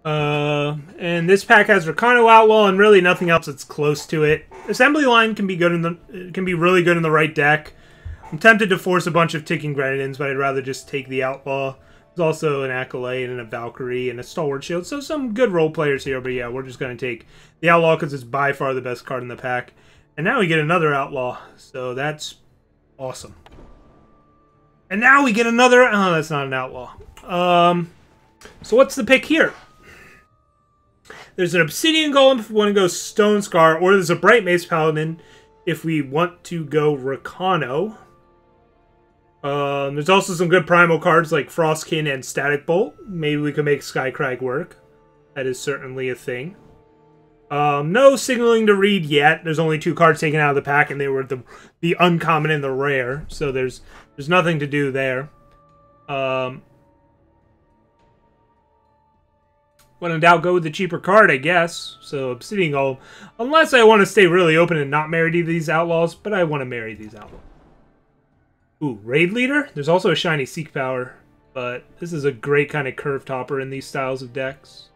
And this pack has Rhino Outlaw and really nothing else that's close to it. Assembly Line can be really good in the right deck. I'm tempted to force a bunch of Ticking Grenadins, but I'd rather just take the Outlaw. There's also an Acolyte and a Valkyrie and a Stalwart Shield, so some good role players here, but yeah, we're just going to take the Outlaw because it's by far the best card in the pack. And now we get another Outlaw, so that's awesome. And now we get another... Oh, that's not an Outlaw. So what's the pick here? There's an Obsidian Golem if we want to go Stone Scar, or there's a Bright Mace Paladin if we want to go Rhino. There's also some good primal cards like Frostkin and Static Bolt. Maybe we can make Skycrag work. That is certainly a thing. No signaling to read yet. There's only 2 cards taken out of the pack, and they were the uncommon and the rare. So there's nothing to do there. When in doubt, go with the cheaper card, I guess. So Obsidian Golem. Unless I want to stay really open and not marry these Outlaws, but I want to marry these Outlaws. Ooh, Raid Leader? There's also a shiny Seek Power, but this is a great kind of curve topper in these styles of decks.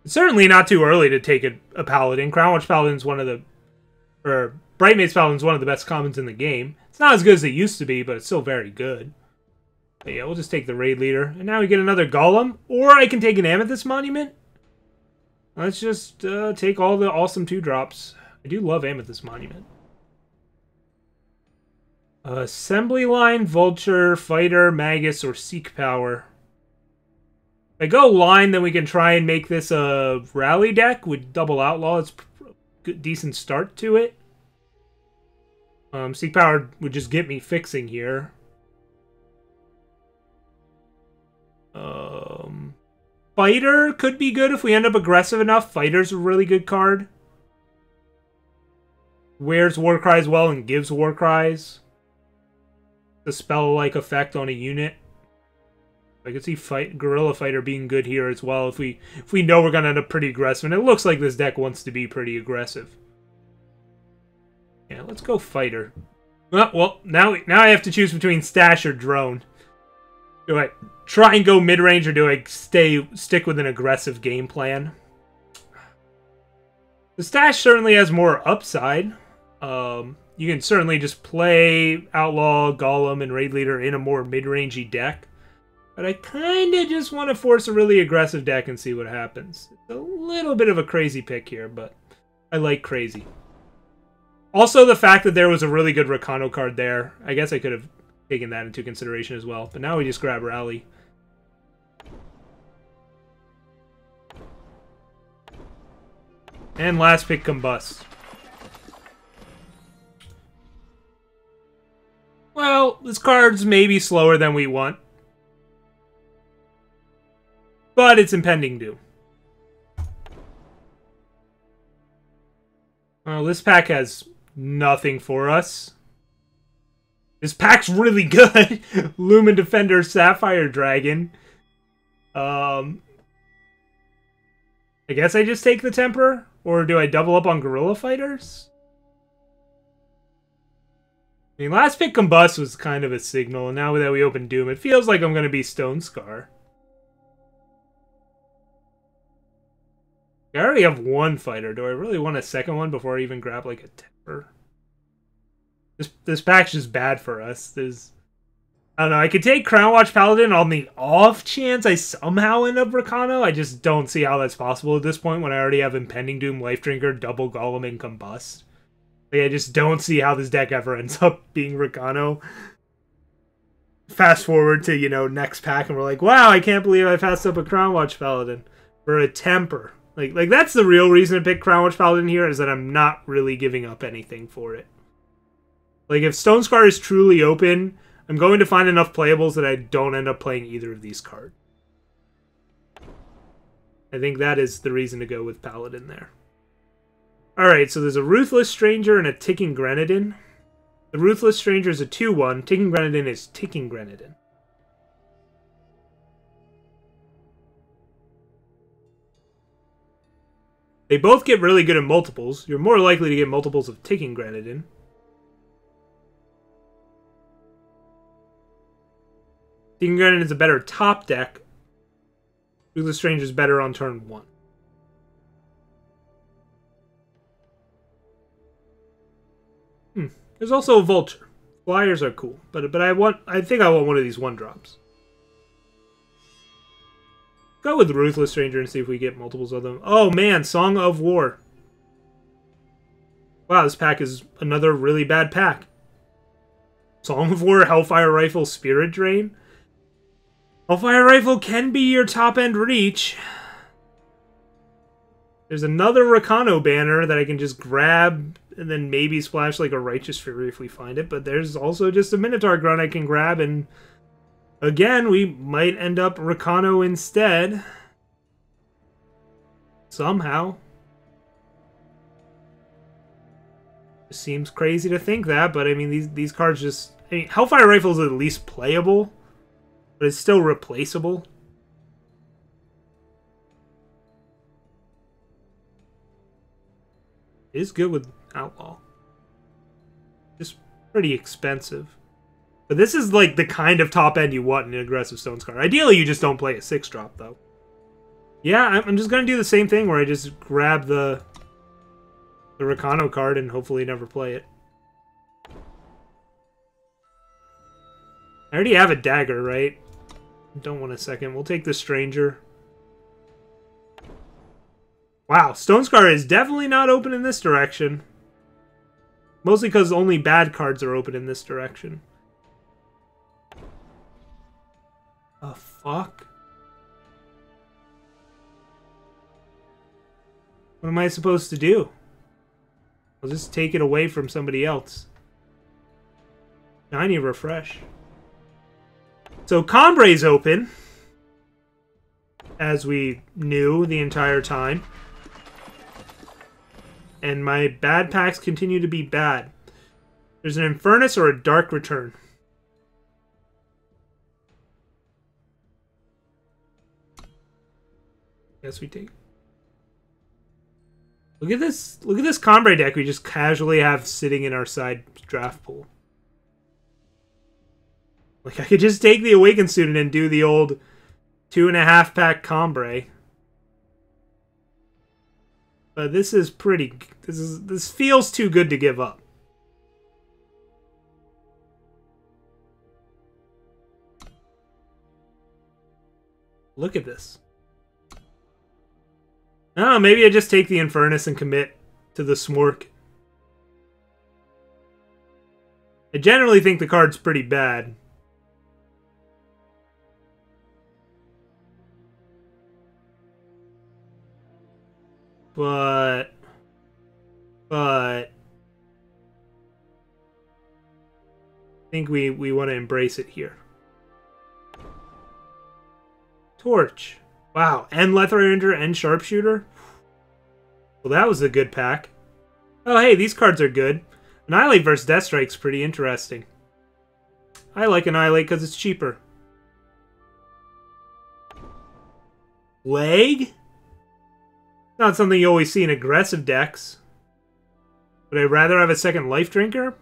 It's certainly not too early to take a Paladin. Crownwatch Paladin's one of the... Or Bright Mace Paladin's one of the best commons in the game. It's not as good as it used to be, but it's still very good. But yeah, we'll just take the Raid Leader. And now we get another Golem. Or I can take an Amethyst Monument. Let's just take all the awesome 2-drops. I do love Amethyst Monument. Assembly Line, Vulture, Fighter, Magus, or Seek Power. If I go Line, then we can try and make this a Rally deck with double Outlaw. It's a good, decent start to it. Seek Power would just get me fixing here. Fighter could be good if we end up aggressive enough. Fighter's a really good card. Wears Warcries well and gives Warcries. The spell-like effect on a unit. I could see Guerrilla Fighter being good here as well if we know we're gonna end up pretty aggressive. And it looks like this deck wants to be pretty aggressive. Yeah, let's go Fighter. Well, now I have to choose between Stash or Drone. Do I try and go mid-range, or do I stick with an aggressive game plan? The Stash certainly has more upside. You can certainly just play Outlaw, Golem, and Raid Leader in a more mid-rangey deck. But I kind of just want to force a really aggressive deck and see what happens. It's a little bit of a crazy pick here, but I like crazy. Also, the fact that there was a really good Rhino card there, I guess I could have taken that into consideration as well. But now we just grab Rally. And last pick, Combust. Well, this card's maybe slower than we want. But it's Impending Doom. Well, this pack has nothing for us. This pack's really good. Lumen Defender, Sapphire Dragon. I guess I just take the Temper? Or do I double up on Guerrilla Fighters? I mean, last pick Combust was kind of a signal, and now that we open Doom, it feels like I'm going to be Stone Scar. I already have one fighter. Do I really want a second one before I even grab, like, a Temper? This pack's just bad for us. I don't know, I could take Crownwatch Paladin on the off chance I somehow end up Rhino. I just don't see how that's possible at this point when I already have Impending Doom, Life Drinker, Double Golem, and Combust. Like, I just don't see how this deck ever ends up being Rhino. Fast forward to, you know, next pack, and we're like, wow, I can't believe I passed up a Crownwatch Paladin for a Temper. Like that's the real reason to pick Crownwatch Paladin here, is that I'm not really giving up anything for it. Like, if Stone Scar is truly open, I'm going to find enough playables that I don't end up playing either of these cards. I think that is the reason to go with Paladin there. Alright, so there's a Ruthless Stranger and a Ticking Grenadin. The Ruthless Stranger is a 2-1. Ticking Grenadin is Ticking Grenadin. They both get really good at multiples. You're more likely to get multiples of Ticking Grenadin. Thinking Garden is a better top deck. Ruthless Stranger is better on turn 1. There's also a Vulture. Flyers are cool, but I think I want one of these 1-drops. Go with Ruthless Stranger and see if we get multiples of them. Oh man, Song of War. Wow, this pack is another really bad pack. Song of War, Hellfire Rifle, Spirit Drain. Hellfire Rifle can be your top-end reach. There's another Rakano banner that I can just grab and then maybe splash like a Righteous Fury if we find it. But there's also just a Minotaur Grunt I can grab, and again, we might end up Rakano instead. Somehow. It seems crazy to think that, but I mean, these cards just... I mean, Hellfire Rifle is at least playable, but it's still replaceable. It is good with Outlaw. Just pretty expensive. But this is like the kind of top end you want in an aggressive Stones card. Ideally, you just don't play a 6-drop, though. Yeah, I'm just going to do the same thing where I just grab the Rakano card and hopefully never play it. I already have a dagger, right? Don't want a second. We'll take the Stranger. Wow, Stonescar is definitely not open in this direction. Mostly because only bad cards are open in this direction. The fuck? What am I supposed to do? I'll just take it away from somebody else. Shiny Refresh. So Combrae's open, as we knew the entire time. And my bad packs continue to be bad. There's an Infernus or a Dark Return. Guess we take. Look at this Combrae deck we just casually have sitting in our side draft pool. Like, I could just take the Awakened Student and do the old 2.5-pack Combrae. But this is pretty... This feels too good to give up. Look at this. I don't know, maybe I just take the Infernus and commit to the Smork. I generally think the card's pretty bad. But I think we want to embrace it here. Torch. Wow, and Lethal Ranger and Sharpshooter? Well, that was a good pack. Oh, hey, these cards are good. Annihilate versus Deathstrike's pretty interesting. I like Annihilate because it's cheaper. Leg? Not something you always see in aggressive decks. Would I rather have a second Life Drinker?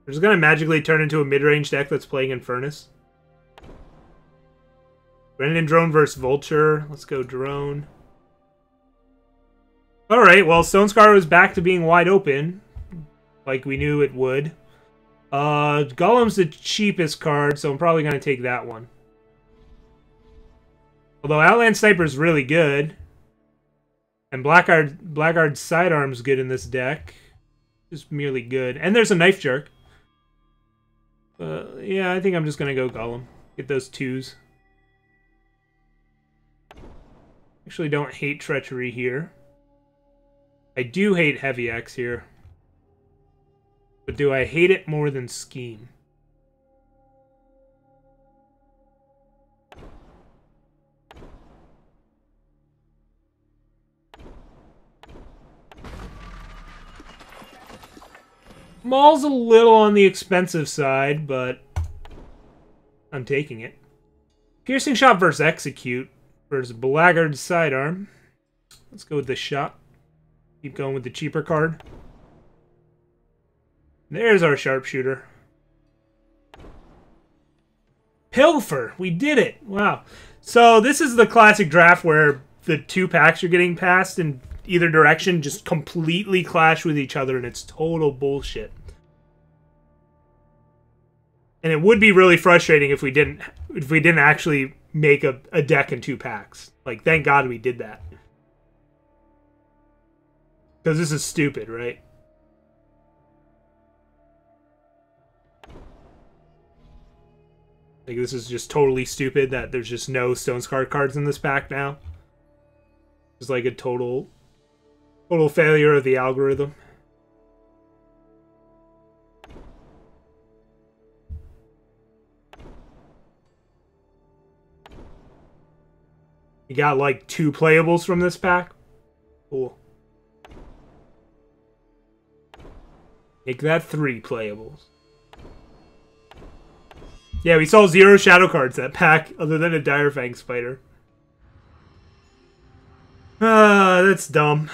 They're just going to magically turn into a mid-range deck that's playing Infernus. Brendan Drone versus Vulture. Let's go Drone. Alright, well, Stonescar was back to being wide open. Like we knew it would. Golem's the cheapest card, so I'm probably going to take that one. Although Outland Sniper is really good. And Blackguard's Sidearm's good in this deck. Just merely good. And there's a Knife Jerk. Yeah, I think I'm just going to go Golem. Get those 2s. Actually don't hate Treachery here. I do hate Heavy X here. But do I hate it more than Scheme? Maul's a little on the expensive side, but I'm taking it. Piercing Shot versus Execute versus Blackguard's Sidearm. Let's go with the shot. Keep going with the cheaper card. There's our Sharpshooter. Pilfer! We did it! Wow. So this is the classic draft where the 2 packs you're getting passed in either direction just completely clash with each other, and it's total bullshit. And it would be really frustrating if we didn't actually make a deck in 2 packs. Like, thank God we did that. Because this is stupid, right? Like, this is just totally stupid that there's just no Stone Scar cards in this pack now. It's like a total failure of the algorithm. You got like 2 playables from this pack. Cool. Make that 3 playables. Yeah, we saw 0 shadow cards that pack other than a Direfang Spider. That's dumb.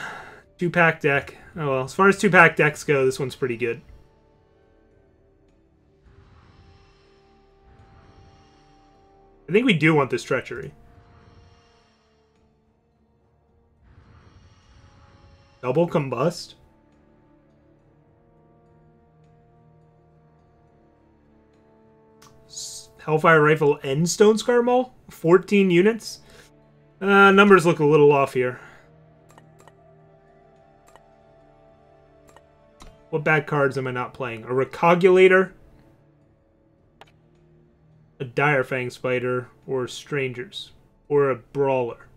2-pack deck. Oh well, as far as 2-pack decks go, this one's pretty good. I think we do want this Treachery. Double Combust? Hellfire Rifle and Stone Scar Maul? 14 units? Numbers look a little off here. What bad cards am I not playing? A Recogulator? A Direfang Spider? Or Strangers? Or a Brawler?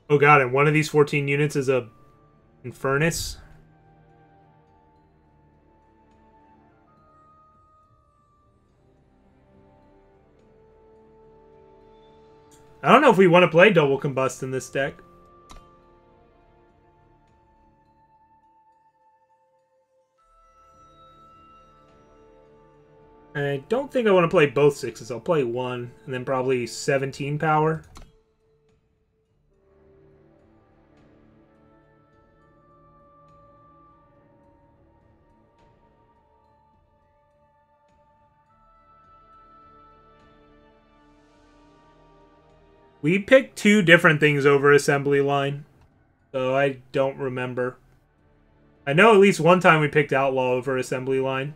Oh god, and one of these 14 units is a Infernus? I don't know if we want to play Double Combust in this deck. I don't think I want to play both 6s. I'll play 1, and then probably 17 power. We picked 2 different things over assembly line, so I don't remember. I know at least one time we picked Outlaw over assembly line.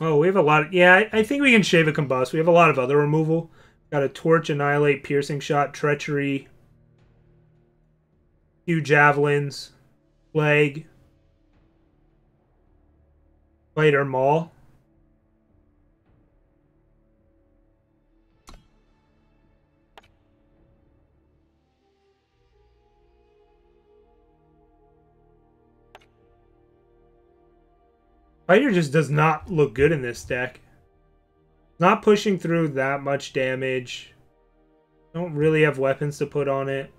Oh, we have a lot of... Yeah, I think we can shave a Combust. We have a lot of other removal. Got a Torch, Annihilate, Piercing Shot, Treachery, 2 Javelins, Plague, Spider Maul. Spider just does not look good in this deck. Not pushing through that much damage. Don't really have weapons to put on it.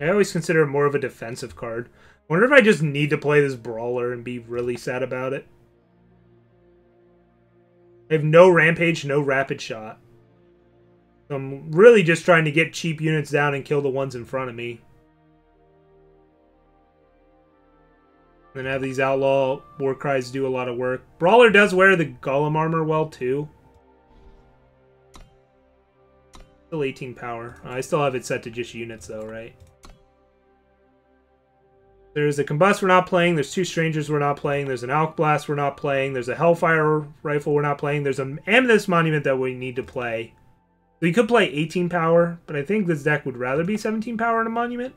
I always consider it more of a defensive card. I wonder if I just need to play this Brawler and be really sad about it. I have no Rampage, no Rapid Shot. So I'm really just trying to get cheap units down and kill the ones in front of me. Then have these Outlaw Warcries do a lot of work. Brawler does wear the Golem armor well, too. Still 18 power. I still have it set to just units, though, right? There's a Combust we're not playing. There's 2 Strangers we're not playing. There's an Alk Blast we're not playing. There's a Hellfire Rifle we're not playing. There's an Amethyst Monument that we need to play. So you could play 18 power, but I think this deck would rather be 17 power in a Monument.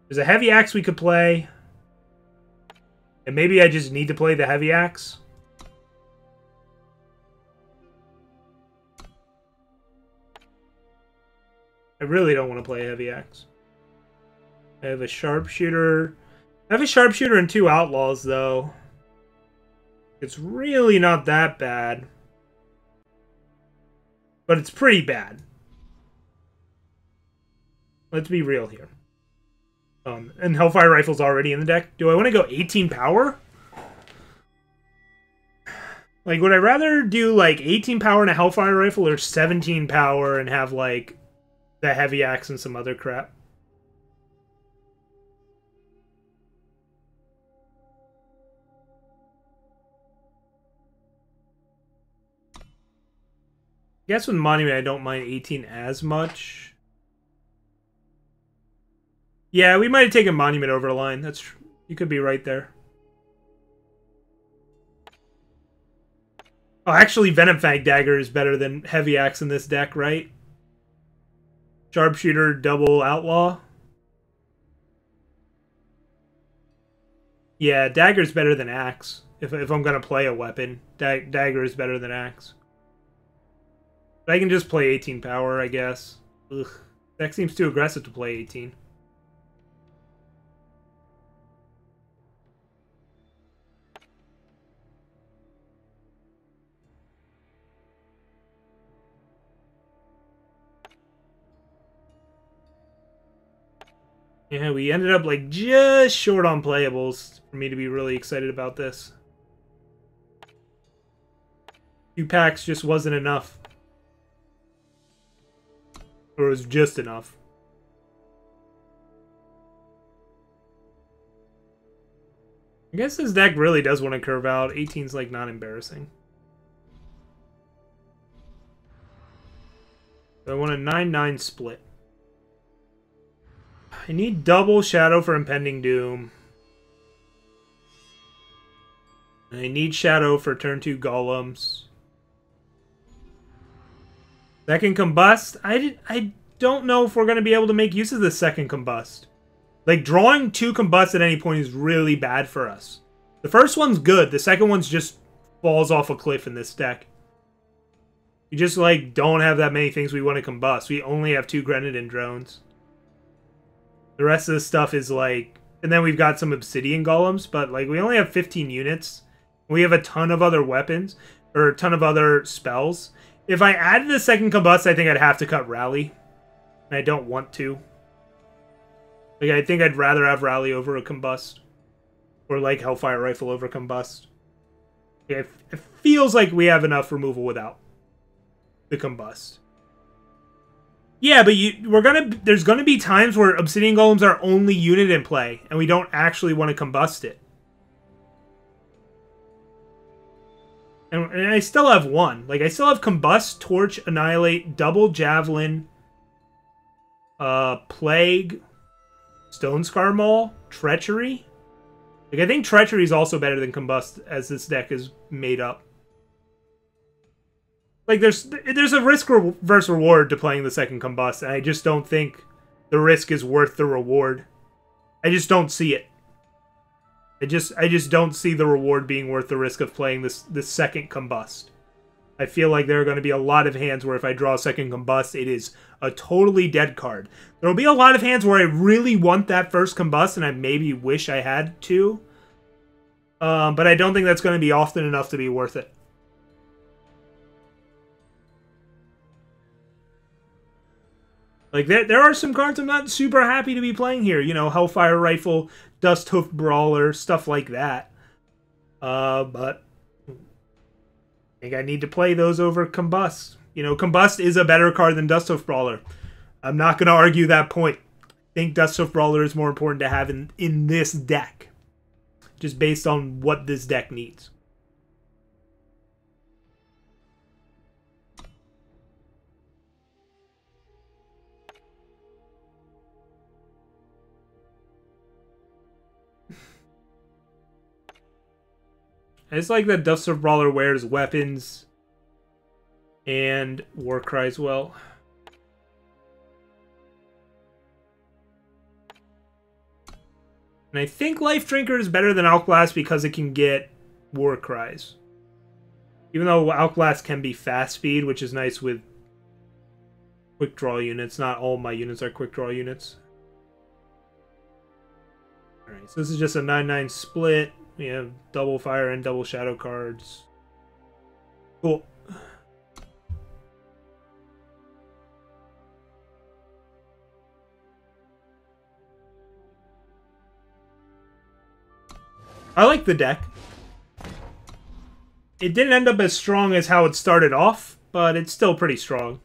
There's a Heavy Axe we could play. And maybe I just need to play the Heavy Axe. I really don't want to play a Heavy Axe. I have a Sharpshooter. I have a Sharpshooter and 2 Outlaws, though. It's really not that bad. But it's pretty bad. Let's be real here. And Hellfire Rifle's already in the deck. Do I want to go 18 power? Like, would I rather do, like, 18 power and a Hellfire Rifle or 17 power and have, like, the Heavy Axe and some other crap? I guess with Monument, I don't mind 18 as much. Yeah, we might have taken Monument over a line. That's true. You could be right there. Oh, actually, Venom Fang Dagger is better than Heavy Axe in this deck, right? Sharpshooter, double Outlaw. Yeah, Dagger's better than Axe. If I'm going to play a weapon, Dagger is better than Axe. But I can just play 18 power, I guess. Ugh. Deck seems too aggressive to play 18. Yeah, we ended up like just short on playables for me to be really excited about this. 2 packs just wasn't enough. Or it was just enough. I guess this deck really does want to curve out. 18's like not embarrassing. So I want a 9-9 split. I need double Shadow for Impending Doom. And I need Shadow for turn 2 Golems. Second Combust? I don't know if we're going to be able to make use of the second Combust. Like, drawing 2 Combust at any point is really bad for us. The first one's good. The second one's just falls off a cliff in this deck. We just, like, don't have that many things we want to combust. We only have 2 Grenadin drones. The rest of the stuff is, like... And then we've got some Obsidian Golems, but, like, we only have 15 units. We have a ton of other weapons, or a ton of other spells. If I added the second Combust, I think I'd have to cut Rally. And I don't want to. Like, I think I'd rather have Rally over a Combust. Or, like, Hellfire Rifle over Combust. It feels like we have enough removal without the Combust. Yeah, but there's gonna be times where Obsidian Golems are only unit in play, and we don't actually want to combust it. And I still have one. Like, I still have Combust, Torch, Annihilate, Double Javelin, Plague, Stone Scar Maul, Treachery. Like, I think Treachery is also better than Combust as this deck is made up. Like, there's a risk versus reward to playing the second Combust, and I just don't think the risk is worth the reward. I just don't see it. I just don't see the reward being worth the risk of playing this second Combust. I feel like there are going to be a lot of hands where if I draw a second Combust, it is a totally dead card. There will be a lot of hands where I really want that first Combust, and I maybe wish I had to. But I don't think that's going to be often enough to be worth it. Like, there are some cards I'm not super happy to be playing here. You know, Hellfire Rifle, Dust Hoof Brawler, stuff like that. But I think I need to play those over Combust. You know, Combust is a better card than Dust Hoof Brawler. I'm not going to argue that point. I think Dust Hoof Brawler is more important to have in this deck. Just based on what this deck needs. It's like that Dust Hoof Brawler wears weapons and War Cries well. And I think Life Drinker is better than Outblast because it can get War Cries. Even though Outblast can be fast speed, which is nice with quick draw units. Not all my units are quick draw units. Alright, so this is just a 9-9 split. We have double fire and double shadow cards. Cool. I like the deck. it didn't end up as strong as how it started off, but it's still pretty strong.